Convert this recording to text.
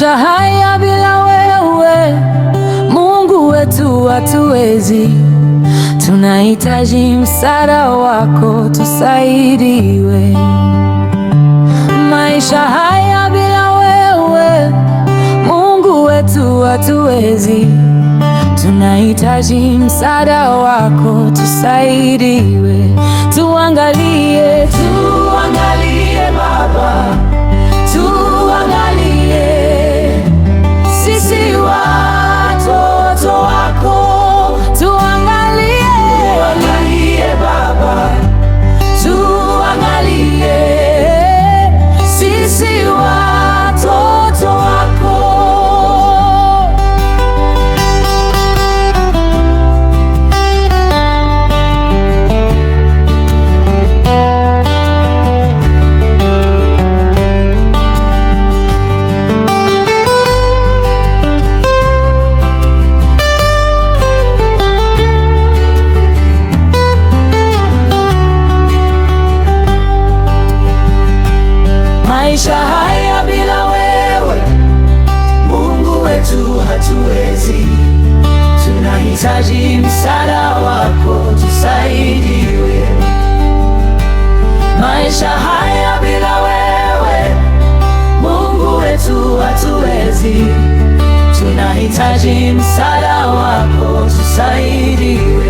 Maisha haya bila wewe, Mungu wetu, hatuwezi. Tunahitaji msaada wako, tusaidiwe. Maisha haya bila wewe, Mungu wetu, hatuwezi. Tunahitaji msaada wako, tusaidiwe. Tuangalie, tuangalie Baba, tuangalie sisi watoto wako, tuangalie, tuangalie Baba, tuangalie sisi watoto wako. Maisha haya bila wewe, Mungu wetu, hatuwezi. Tunahitaji msaada wako, tusaidiwe. Maisha haya bila wewe, Mungu wetu, hatuwezi. Tunahitaji msaada wako, tusaidiwe.